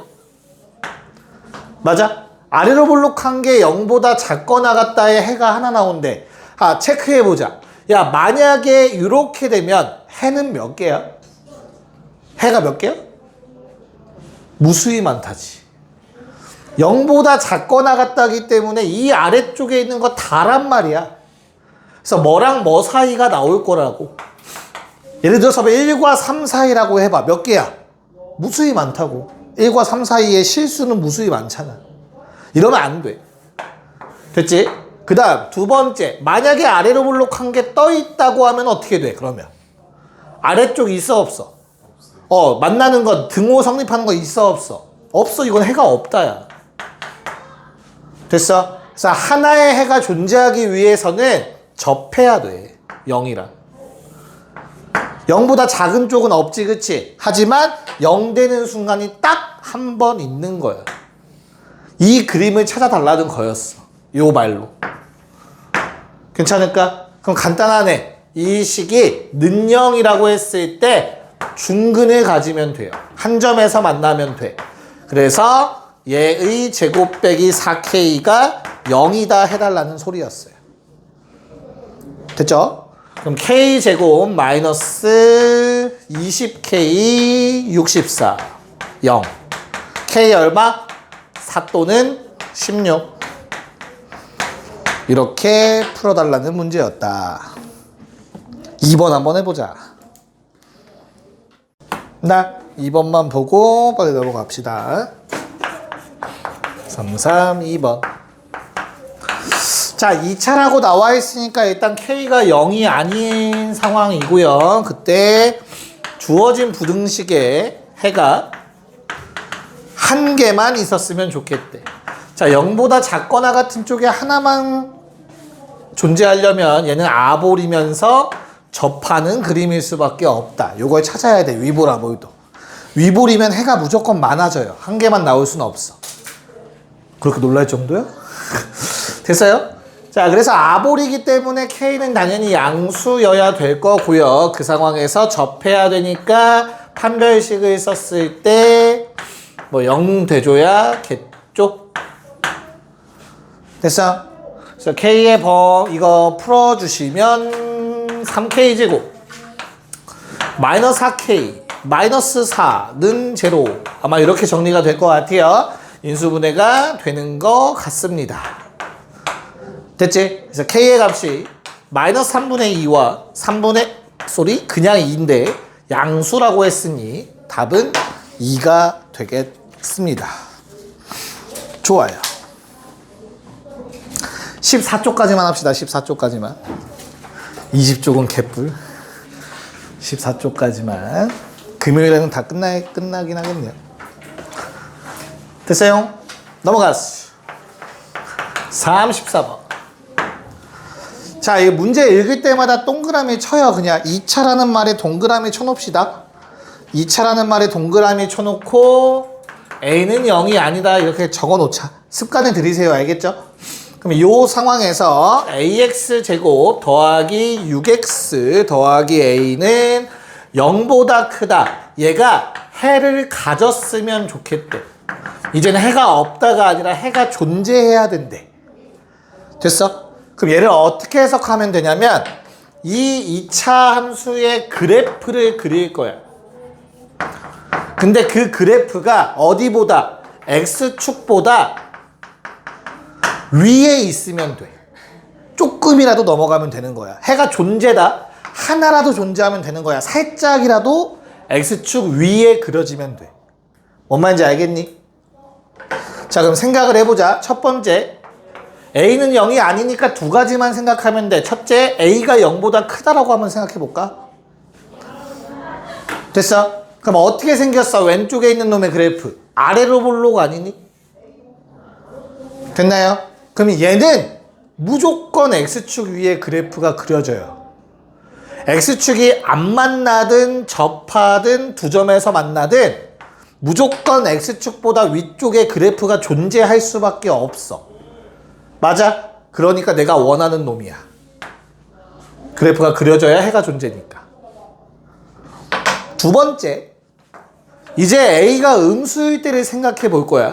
맞아? 아래로 볼록한 게 0보다 작거나 같다의 해가 하나 나온대. 체크해보자. 야, 만약에 이렇게 되면 해는 몇 개야? 해가 몇 개야? 무수히 많다지. 0보다 작거나 같다기 때문에 이 아래쪽에 있는 거 다란 말이야. 그래서 뭐랑 뭐 사이가 나올 거라고. 예를 들어서 1과 3 사이라고 해봐. 몇 개야? 무수히 많다고. 1과 3 사이의 실수는 무수히 많잖아. 이러면 안 돼. 됐지? 그 다음 두 번째, 만약에 아래로 볼록한 게 떠 있다고 하면 어떻게 돼? 그러면 아래쪽 있어 없어? 만나는 거 등호 성립하는 거 있어 없어? 없어. 이건 해가 없다야. 됐어? 그래서 하나의 해가 존재하기 위해서는 접해야 돼. 0이랑 0보다 작은 쪽은 없지, 그치? 하지만 0 되는 순간이 딱 한 번 있는 거야. 이 그림을 찾아달라는 거였어. 요 말로. 괜찮을까? 그럼 간단하네. 이 식이 는0이라고 했을 때 중근을 가지면 돼요. 한 점에서 만나면 돼. 그래서 얘의 제곱 빼기 4k가 0이다 해달라는 소리였어요. 됐죠? 그럼 k제곱 마이너스 20k 64 0 k 얼마? 4 또는 16 이렇게 풀어달라는 문제였다. 2번 한번 해보자. 2번만 보고 빨리 넘어갑시다. 3, 3, 2번. 자, 2차라고 나와 있으니까 일단 K가 0이 아닌 상황이고요. 그때 주어진 부등식에 해가 한 개만 있었으면 좋겠대. 자, 0보다 작거나 같은 쪽에 하나만 존재하려면 얘는 아볼이면서 접하는 그림일 수밖에 없다. 요걸 찾아야 돼. 위볼 아볼도. 위볼이면 해가 무조건 많아져요. 한 개만 나올 수는 없어. 그렇게 놀랄 정도야? 됐어요? 자, 그래서 아볼이기 때문에 K는 당연히 양수여야 될 거고요. 그 상황에서 접해야 되니까 판별식을 썼을 때 뭐 0 돼줘야겠죠? 됐어? 그래서 K의 이거 풀어주시면 3K제곱 마이너스 4K 마이너스 4는 제로 아마 이렇게 정리가 될 것 같아요. 인수분해가 되는 것 같습니다. 됐지? 그래서 K의 값이 마이너스 3분의 2와 그냥 2인데 양수라고 했으니 답은 2가 되겠습니다. 좋아요. 14쪽까지만 합시다. 14쪽까지만. 20쪽은 개뿔. 14쪽까지만. 금요일에는 다 끝나긴 하겠네요. 됐어요? 넘어갔어. 34번. 자, 이 문제 읽을 때마다 동그라미 쳐요. 그냥 2차라는 말에 동그라미 쳐놓읍시다. 2차라는 말에 동그라미 쳐놓고 A는 0이 아니다. 이렇게 적어놓자. 습관을 들이세요. 알겠죠? 그럼 이 상황에서 AX제곱 더하기 6X 더하기 A는 0보다 크다. 얘가 해를 가졌으면 좋겠대. 이제는 해가 없다가 아니라 해가 존재해야 된대. 됐어? 그럼 얘를 어떻게 해석하면 되냐면 이 2차 함수의 그래프를 그릴 거야. 근데 그 그래프가 어디보다 X축보다 위에 있으면 돼. 조금이라도 넘어가면 되는 거야. 해가 존재다. 하나라도 존재하면 되는 거야. 살짝이라도 X축 위에 그려지면 돼. 뭔 말인지 알겠니? 자, 그럼 생각을 해보자. 첫 번째, A는 0이 아니니까 두 가지만 생각하면 돼. 첫째, A가 0보다 크다라고 한번 생각해볼까? 됐어? 그럼 어떻게 생겼어? 왼쪽에 있는 놈의 그래프. 아래로 볼록 아니니? 됐나요? 그럼 얘는 무조건 X축 위에 그래프가 그려져요. X축이 안 만나든 접하든 두 점에서 만나든 무조건 X축보다 위쪽에 그래프가 존재할 수밖에 없어. 맞아? 그러니까 내가 원하는 놈이야. 그래프가 그려져야 해가 존재니까. 두 번째, 이제 A가 음수일 때를 생각해 볼 거야.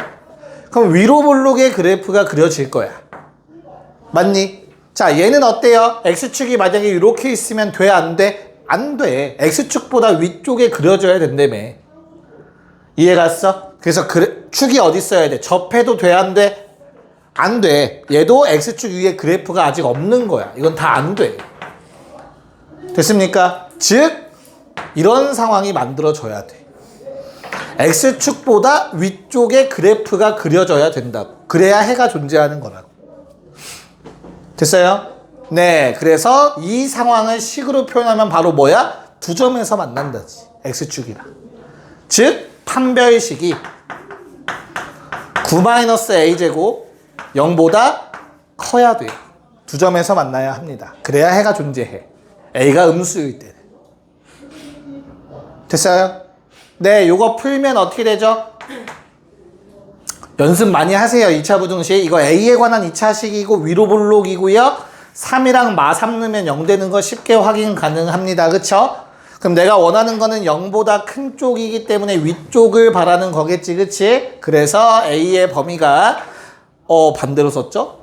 그럼 위로 볼록의 그래프가 그려질 거야. 맞니? 자, 얘는 어때요? X축이 만약에 이렇게 있으면 돼? 안 돼? 안 돼. X축보다 위쪽에 그려져야 된다며. 이해 갔어? 그래서 축이 어디 있어야 돼? 접해도 돼? 안 돼? 안 돼. 얘도 X축 위에 그래프가 아직 없는 거야. 이건 다 안 돼. 됐습니까? 즉, 이런 상황이 만들어져야 돼. X축보다 위쪽에 그래프가 그려져야 된다고. 그래야 해가 존재하는 거라고. 됐어요? 네. 그래서 이 상황을 식으로 표현하면 바로 뭐야? 두 점에서 만난다지. X축이랑. 즉, 판별식이 9-A제곱 0보다 커야 돼요. 두 점에서 만나야 합니다. 그래야 해가 존재해. A가 음수일 때는. 됐어요? 네, 요거 풀면 어떻게 되죠? 연습 많이 하세요. 2차 부등식. 이거 A에 관한 2차식이고 위로 볼록이고요. 3이랑 마3 넣으면 0 되는 거 쉽게 확인 가능합니다. 그쵸? 그럼 내가 원하는 거는 0보다 큰 쪽이기 때문에 위쪽을 바라는 거겠지. 그치? 그래서 A의 범위가 반대로 썼죠?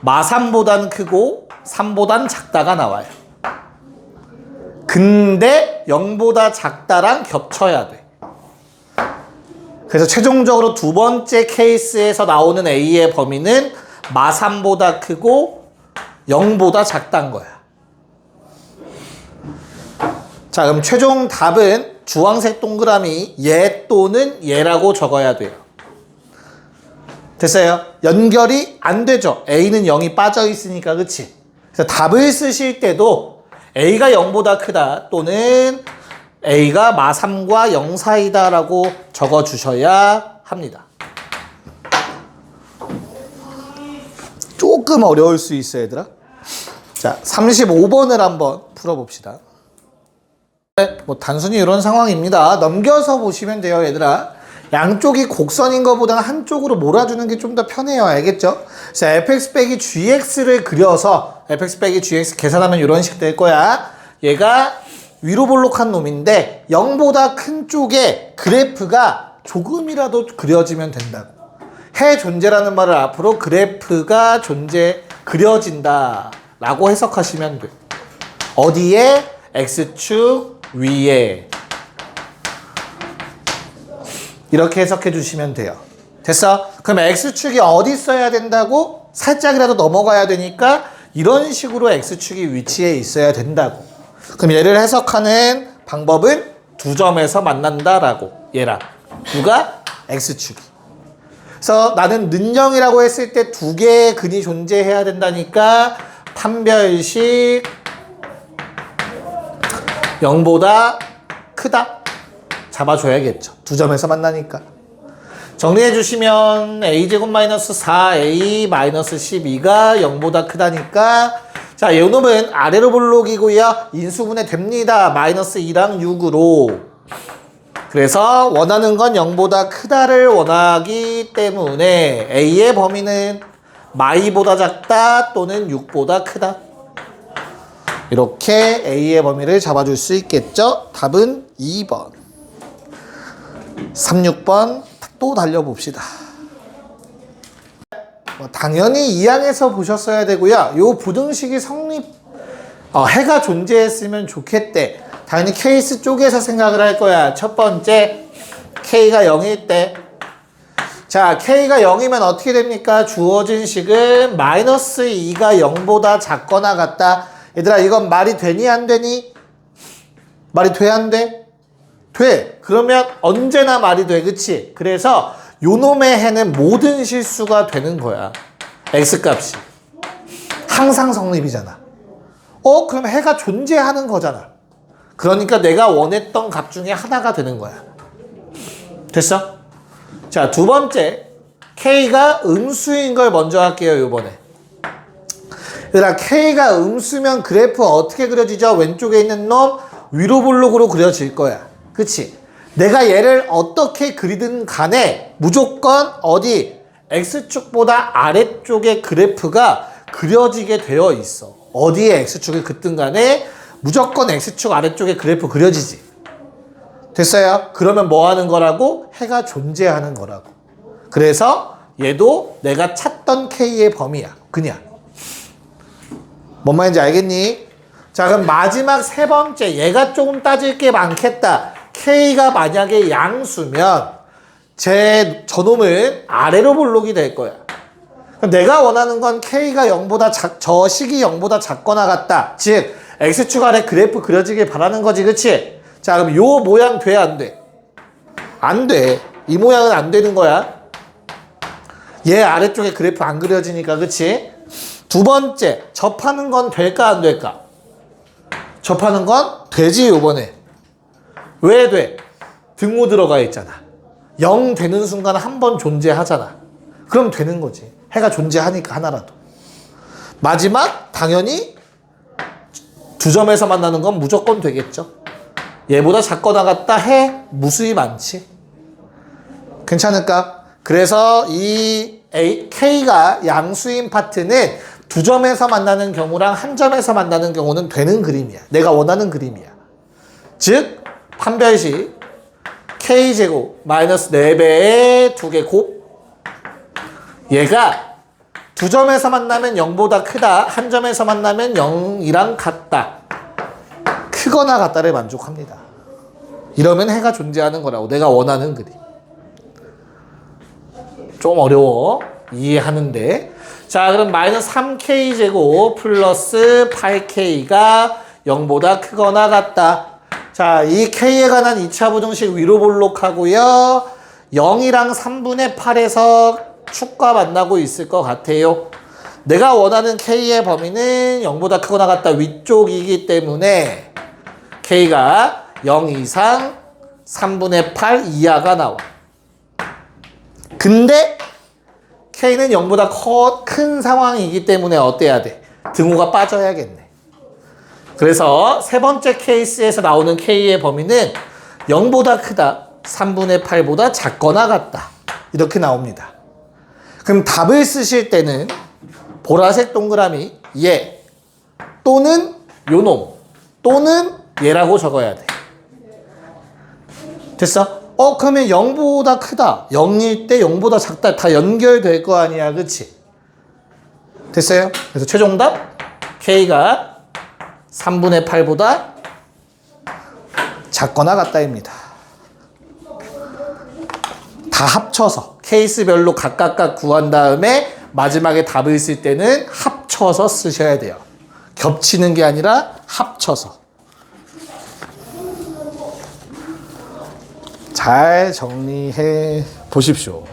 마3보단 크고 3보단 작다가 나와요. 근데 0보다 작다랑 겹쳐야 돼. 그래서 최종적으로 두 번째 케이스에서 나오는 A의 범위는 마3보다 크고 0보다 작다는 거야. 자, 그럼 최종 답은 주황색 동그라미 얘 또는 얘라고 적어야 돼요. 됐어요? 연결이 안 되죠. A는 0이 빠져 있으니까. 그치? 그래서 답을 쓰실 때도 A가 0보다 크다 또는 A가 마3과 0 사이다 라고 적어주셔야 합니다. 조금 어려울 수 있어, 얘들아. 자, 35번을 한번 풀어봅시다. 네, 뭐 단순히 이런 상황입니다. 넘겨서 보시면 돼요, 얘들아. 양쪽이 곡선인 것보다는 한쪽으로 몰아주는 게 좀 더 편해요. 알겠죠? 자, fx 빼기 gx를 그려서 fx 빼기 gx 계산하면 이런 식 될 거야. 얘가 위로 볼록한 놈인데 0보다 큰 쪽에 그래프가 조금이라도 그려지면 된다고. 해 존재라는 말을 앞으로 그래프가 그려진다 라고 해석하시면 돼. 어디에? x축 위에. 이렇게 해석해 주시면 돼요. 됐어? 그럼 x축이 어디 있어야 된다고? 살짝이라도 넘어가야 되니까 이런 식으로 x축이 위치해 있어야 된다고. 그럼 얘를 해석하는 방법은 두 점에서 만난다라고. 얘랑 누가? x축이. 그래서 나는 는영이라고 했을 때 두 개의 근이 존재해야 된다니까 판별식 0보다 크다 잡아줘야겠죠. 두 점에서 만나니까. 정리해 주시면 a제곱 마이너스 4a 마이너스 12가 0보다 크다니까, 자, 이 놈은 아래로 볼록이고요. 인수분해 됩니다. 마이너스 2랑 6으로. 그래서 원하는 건 0보다 크다를 원하기 때문에 a의 범위는 마이보다 작다 또는 6보다 크다. 이렇게 a의 범위를 잡아줄 수 있겠죠. 답은 2번. 3, 6번 또 달려봅시다. 당연히 2항에서 보셨어야 되고요. 요 부등식이 해가 존재했으면 좋겠대. 당연히 케이스 쪽에서 생각을 할 거야. 첫 번째, k가 0일 때. 자, k가 0이면 어떻게 됩니까? 주어진 식은 마이너스 2가 0보다 작거나 같다. 얘들아, 이건 말이 되니 안 되니? 말이 돼 안 돼? 돼. 그러면 언제나 말이 돼. 그치? 그래서 요놈의 해는 모든 실수가 되는 거야. x값이. 항상 성립이잖아. 그럼 해가 존재하는 거잖아. 그러니까 내가 원했던 값 중에 하나가 되는 거야. 됐어? 자, 두 번째, k가 음수인 걸 먼저 할게요. 요번에. 얘들아, k가 음수면 그래프 어떻게 그려지죠? 왼쪽에 있는 놈 위로 볼록으로 그려질 거야. 그치? 내가 얘를 어떻게 그리든 간에 무조건 어디? x축보다 아래쪽에 그래프가 그려지게 되어 있어. 어디에 x축이 긋든 간에 무조건 x축 아래쪽에 그래프 그려지지. 됐어요? 그러면 뭐 하는 거라고? 해가 존재하는 거라고. 그래서 얘도 내가 찾던 k의 범위야. 그냥. 뭔 말인지 알겠니? 자, 그럼 마지막 세 번째. 얘가 조금 따질 게 많겠다. k가 만약에 양수면 저놈은 아래로 볼록이 될 거야. 그럼 내가 원하는 건 k가 0보다 저 식이 0보다 작거나 같다. 즉 x축 아래 그래프 그려지길 바라는 거지. 그치? 자, 그럼 요 모양 돼 안 돼? 안 돼. 이 모양은 안 되는 거야. 얘 아래쪽에 그래프 안 그려지니까. 그치? 두 번째, 접하는 건 될까 안 될까? 접하는 건 되지. 요번에 왜 돼? 등호 들어가 있잖아. 0 되는 순간 한 번 존재하잖아. 그럼 되는 거지. 해가 존재하니까 하나라도. 마지막, 당연히 두 점에서 만나는 건 무조건 되겠죠. 얘보다 작거나 같다 해 무수히 많지. 괜찮을까? 그래서 이 k가 양수인 파트는 두 점에서 만나는 경우랑 한 점에서 만나는 경우는 되는 그림이야. 내가 원하는 그림이야. 즉 판별식 k제곱 마이너스 4배의 2개 곱, 얘가 두 점에서 만나면 0보다 크다, 한 점에서 만나면 0이랑 같다, 크거나 같다를 만족합니다. 이러면 해가 존재하는 거라고. 내가 원하는 그림. 좀 어려워 이해하는데. 자, 그럼 마이너스 3k제곱 플러스 8k가 0보다 크거나 같다. 자, 이 k에 관한 2차 부등식 위로 볼록하고요. 0이랑 3분의 8에서 축과 만나고 있을 것 같아요. 내가 원하는 k의 범위는 0보다 크거나 같다 위쪽이기 때문에 k가 0 이상 3분의 8 이하가 나와. 근데 k는 0보다 큰 상황이기 때문에 어때야 돼? 등호가 빠져야겠네. 그래서 세 번째 케이스에서 나오는 K의 범위는 0보다 크다, 3분의 8보다 작거나 같다. 이렇게 나옵니다. 그럼 답을 쓰실 때는 보라색 동그라미 얘 또는 요놈 또는 얘라고 적어야 돼. 됐어? 그러면 0보다 크다, 0일 때 0보다 작다 다 연결될 거 아니야, 그치? 됐어요? 그래서 최종답 K가 3분의 8보다 작거나 같다입니다. 다 합쳐서 케이스별로 각각 구한 다음에 마지막에 답을 쓸 때는 합쳐서 쓰셔야 돼요. 겹치는 게 아니라 합쳐서. 잘 정리해 보십시오.